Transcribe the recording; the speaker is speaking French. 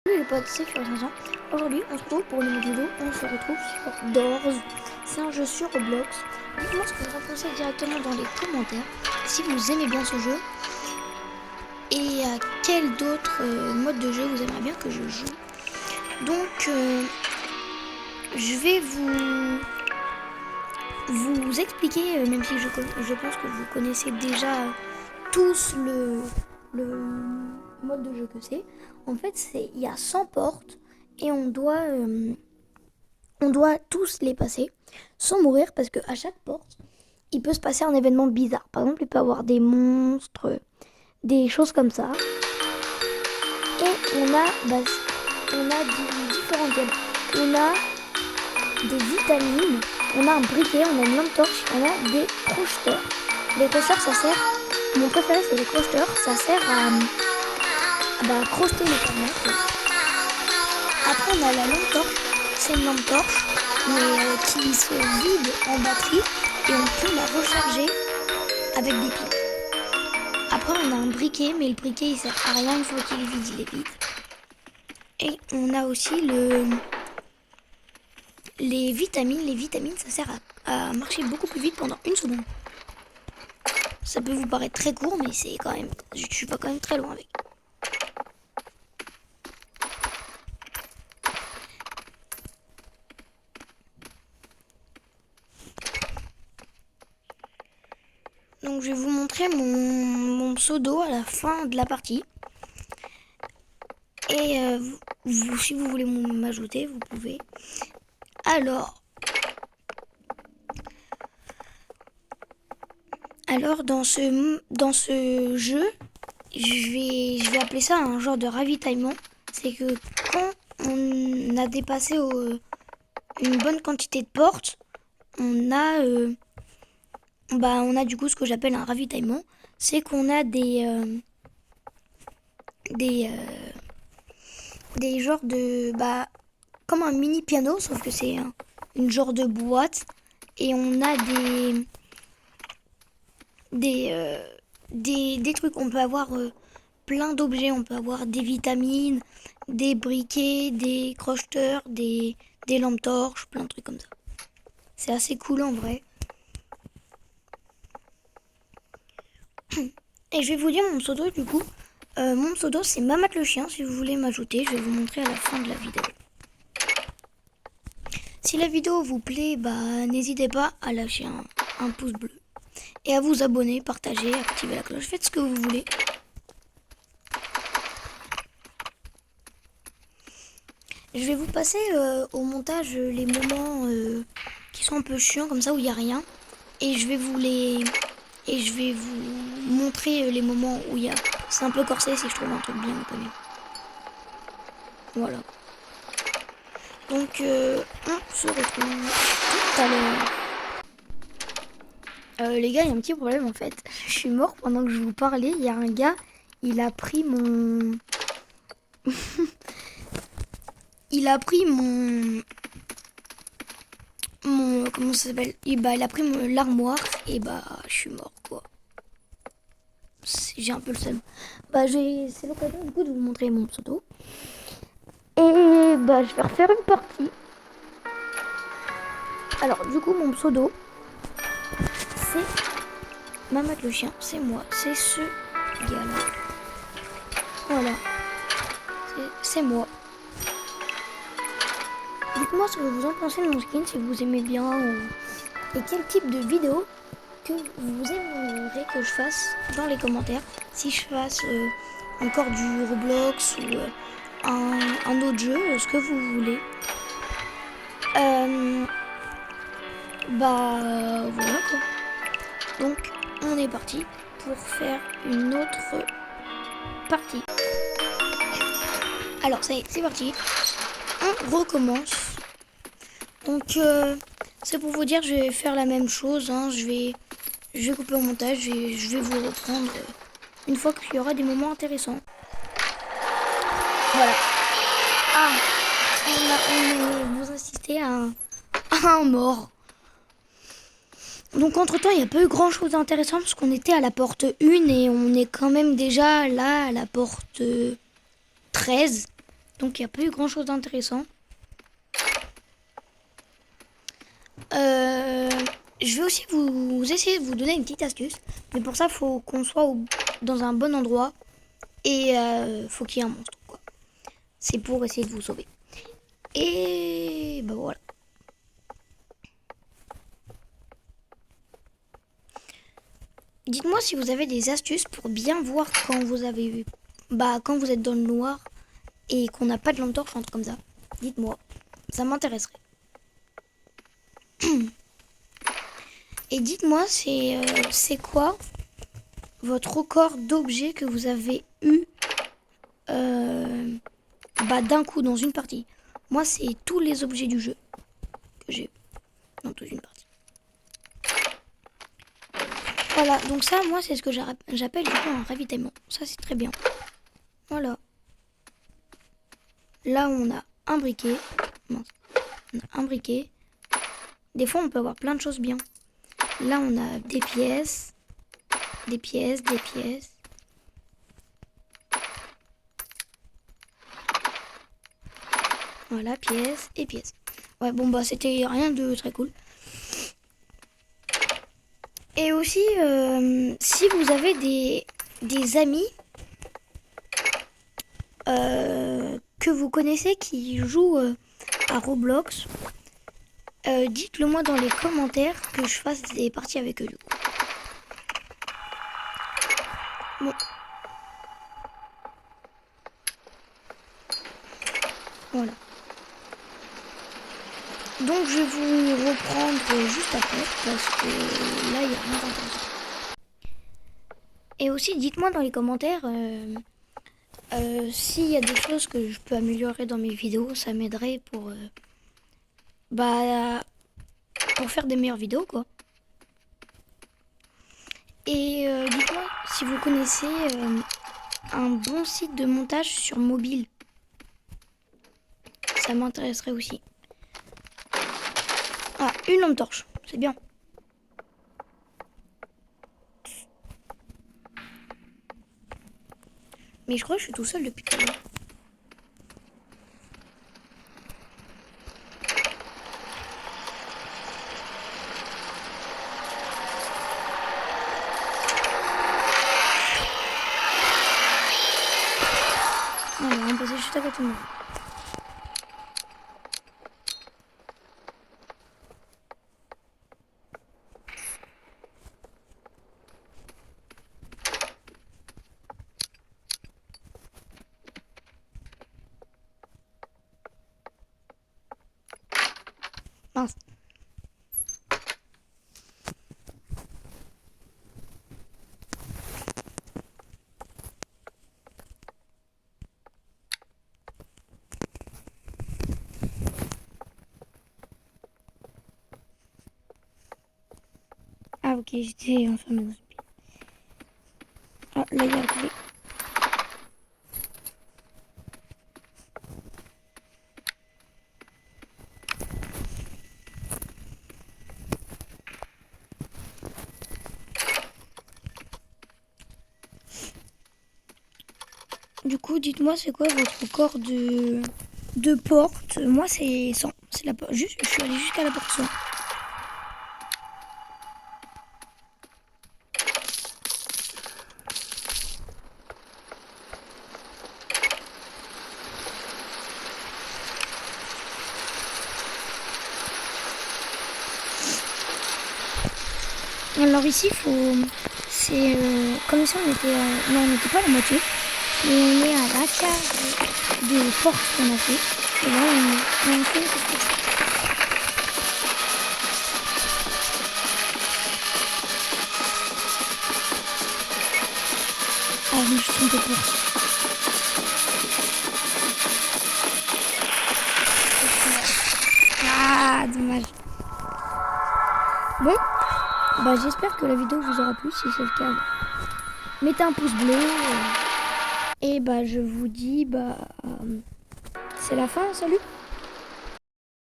Salut les potes, c'est Florian. Aujourd'hui, on se retrouve pour une nouvelle vidéo. On se retrouve sur Doors. C'est un jeu sur Roblox. Dites-moi ce que vous en pensez directement dans les commentaires. Si vous aimez bien ce jeu. Et à quel d'autres modes de jeu vous aimeriez bien que je joue. Donc, je vais vous expliquer, même si je pense que vous connaissez déjà tous le mode de jeu que c'est. En fait, il y a 100 portes et on doit tous les passer sans mourir parce qu'à chaque porte, il peut se passer un événement bizarre. Par exemple, il peut y avoir des monstres, des choses comme ça. Et on a différentes gammes. On a des vitamines, on a un briquet, on a une lampe torche, on a des crocheteurs. Les crocheteurs, ça sert... Mon préféré, c'est les crocheteurs. Ça sert à crocheter les canettes. Après, on a la lampe torche. C'est une lampe torche, mais qui se vide en batterie et on peut la recharger avec des piles. Après, on a un briquet, mais le briquet, il sert à rien une fois qu'il est vide, il est vide. Et on a aussi les vitamines. Les vitamines, ça sert à marcher beaucoup plus vite pendant une seconde. Ça peut vous paraître très court, mais c'est quand même... Je vais quand même très loin avec. Donc je vais vous montrer mon pseudo à la fin de la partie. Et si vous voulez m'ajouter, vous pouvez. Alors dans ce jeu, je vais appeler ça un genre de ravitaillement. C'est que quand on a dépassé une bonne quantité de portes, on a du coup ce que j'appelle un ravitaillement. C'est qu'on a des genres de... comme un mini piano, sauf que c'est une genre de boîte. Et on a des trucs. On peut avoir plein d'objets. On peut avoir des vitamines, des briquets, des crocheteurs, des lampes torches, plein de trucs comme ça. C'est assez cool en vrai. Et je vais vous dire mon pseudo du coup. Mon pseudo c'est Mamat le chien. Si vous voulez m'ajouter, je vais vous montrer à la fin de la vidéo. Si la vidéo vous plaît, n'hésitez pas à lâcher un pouce bleu. Et à vous abonner, partager, activer la cloche. Faites ce que vous voulez. Je vais vous passer au montage les moments qui sont un peu chiants, comme ça, où il n'y a rien. Et je vais vous montrer les moments où il y a... C'est un peu corsé si je trouve un truc bien ou pas bien. Voilà. Donc, on se retrouve tout à l'heure. Les gars, il y a un petit problème en fait. Je suis mort pendant que je vous parlais. Il y a un gars, il a pris mon... il a pris mon... Comment ça s'appelle? Il a pris l'armoire et je suis mort quoi. J'ai un peu le seum. C'est l'occasion du coup de vous montrer mon pseudo. Et je vais refaire une partie. Alors du coup mon pseudo c'est Mamat le chien, c'est moi, c'est ce gars là. Voilà. C'est moi. Dites-moi ce que vous en pensez de mon skin, si vous aimez bien et quel type de vidéo que vous aimeriez que je fasse dans les commentaires. Si je fasse encore du Roblox ou un autre jeu, ce que vous voulez. Voilà quoi. Donc on est parti pour faire une autre partie. Alors ça y est, c'est parti. On recommence. Donc c'est pour vous dire, je vais faire la même chose. Je vais couper au montage et je vais vous reprendre une fois qu'il y aura des moments intéressants. Voilà. Vous assistez à un mort. Donc entre temps, il n'y a pas eu grand chose d'intéressant parce qu'on était à la porte 1 et on est quand même déjà là à la porte 13. Donc il n'y a pas eu grand chose d'intéressant. Je vais aussi vous essayer de vous donner une petite astuce. Mais pour ça, il faut qu'on soit dans un bon endroit. Et faut qu'il y ait un monstre, quoi. C'est pour essayer de vous sauver. Et bah voilà. Dites-moi si vous avez des astuces pour bien voir quand vous avez quand vous êtes dans le noir et qu'on n'a pas de lampe torche, un truc comme ça. Dites-moi, ça m'intéresserait. Et dites-moi, c'est quoi votre record d'objets que vous avez eu d'un coup dans une partie. Moi, c'est tous les objets du jeu que j'ai eu dans toute une partie. Voilà, donc ça, moi, c'est ce que j'appelle du coup un ravitaillement. Ça, c'est très bien. Voilà. Là, on a un briquet. Non, on a un briquet. Des fois, on peut avoir plein de choses bien. Là, on a des pièces. Des pièces, des pièces. Voilà, pièces et pièces. Ouais, bon, bah, c'était rien de très cool. Et aussi, si vous avez des amis que vous connaissez qui jouent à Roblox, dites-le moi dans les commentaires que je fasse des parties avec eux du coup. Bon. Voilà. Donc je vais vous reprendre juste après parce que là il y a rien d'intéressant. Et aussi dites-moi dans les commentaires s'il y a des choses que je peux améliorer dans mes vidéos, ça m'aiderait pour faire des meilleures vidéos quoi. Et dites-moi si vous connaissez un bon site de montage sur mobile. Ça m'intéresserait aussi. Ah, une lampe torche, c'est bien. Mais je crois que je suis tout seul depuis tout à l'heure. Non, on va passer juste à côté de moi. Mince. Ah ok, j'étais enfermée dans une pièce. Ah, là il y a la clé. Du coup, dites-moi c'est quoi votre corps de porte. Moi c'est 100. C'est la porte. Juste, je suis allée jusqu'à la porte 100. Alors ici, c'est comme si on était... non, on n'était pas à la moitié. Mais on est à la quart des portes qu'on a fait. Et là, on fait quelque chose. Ah, je me suis trompée de porte. Ah, dommage. Bon. Bah, j'espère que la vidéo vous aura plu. Si c'est le cas, mettez un pouce bleu. Et bah, je vous dis, c'est la fin. Salut!